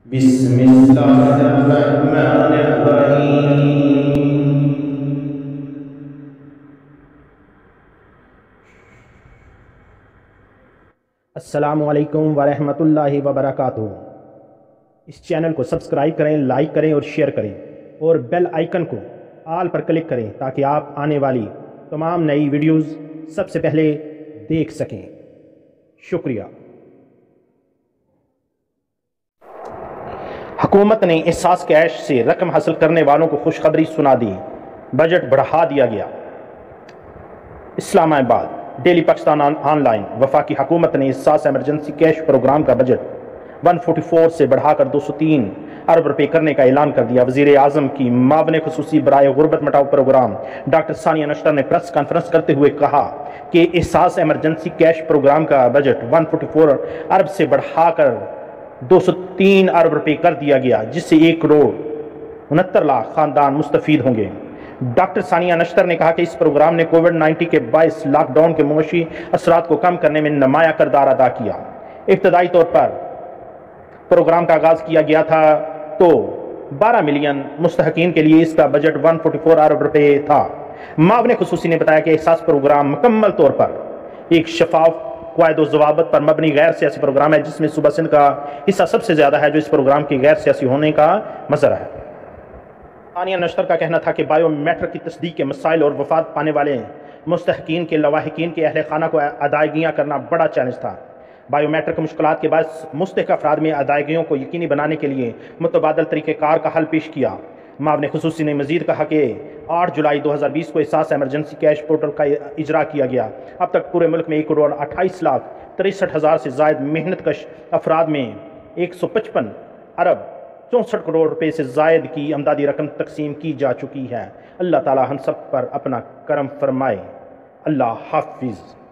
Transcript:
بسم اللہ الرحمن الرحیم۔ السلام علیکم ورحمۃ اللہ وبرکاتہ۔ اس چینل کو سبسکرائب کریں، لائک کریں اور شیئر کریں، اور بیل آئیکن کو آل پر کلک کریں تاکہ آپ آنے والی تمام نئی ویڈیوز سب سے پہلے دیکھ سکیں۔ شکریہ۔ حکومت نے احساس کیش سے رقم حاصل کرنے والوں کو خوشخبری سنا دی، بجٹ بڑھا دیا گیا۔ اسلام آباد، ڈیلی پاکستان آن لائن۔ وفاقی حکومت نے احساس ایمرجنسی کیش پروگرام کا بجٹ 144 سے بڑھا کر 203 ارب روپے کرنے کا اعلان کر دیا۔ وزیر اعظم کی معاون خصوصی برائے غربت مٹاؤ پروگرام ڈاکٹر ثانیہ نشتر نے پریس کانفرنس کرتے ہوئے کہا کہ احساس ایمرجنسی کیش پروگرام کا بجٹ 144 ارب سے بڑھا کر 203 ارب روپے کر دیا گیا، جس سے 1 کروڑ 69 لاکھ خاندان مستفید ہوں گے۔ ڈاکٹر ثانیہ نشتر نے کہا کہ اس پروگرام نے کووڈ-19 کے باعث لاک ڈاؤن کے معاشی اثرات کو کم کرنے میں نمایاں کردار ادا کیا۔ ابتدائی طور پر پروگرام کا آغاز کیا گیا تھا تو 12 ملین مستحقین کے لیے اس کا بجٹ 144 ارب روپے تھا۔ معاون خصوصی نے بتایا کہ احساس پروگرام مکمل طور پر ایک شفاف قواعد و ضوابط پر مبنی غیر سیاسی پروگرام ہے، جس میں صوبہ سندھ کا حصہ سب سے زیادہ ہے، جو اس پروگرام کے غیر سیاسی ہونے کا مظہر ہے۔ ثانیہ نشتر کا کہنا تھا کہ بائیو میٹرک کی تصدیق کے مسائل اور وفات پانے والے مستحقین کے لواحقین کے اہل خانہ کو ادائیگیاں کرنا بڑا چیلنج تھا۔ بائیو میٹرک مشکلات کے باعث مستحق افراد میں ادائیگیوں کو یقینی بنانے کے لیے متبادل طریقہ کار کا حل پیش کیا۔ معاون خصوصی نے مزید کہا کہ 8 جولائی 2020 کو احساس ایمرجنسی کیش پورٹل کا اجرا کیا گیا۔ اب تک پورے ملک میں 1 کروڑ 28 لاکھ 63 ہزار سے زائد محنت کش افراد میں 155 ارب 64 کروڑ روپے سے زائد کی امدادی رقم تقسیم کی جا چکی ہے۔ اللہ تعالی ہم سب پر اپنا کرم فرمائے۔ اللہ حافظ۔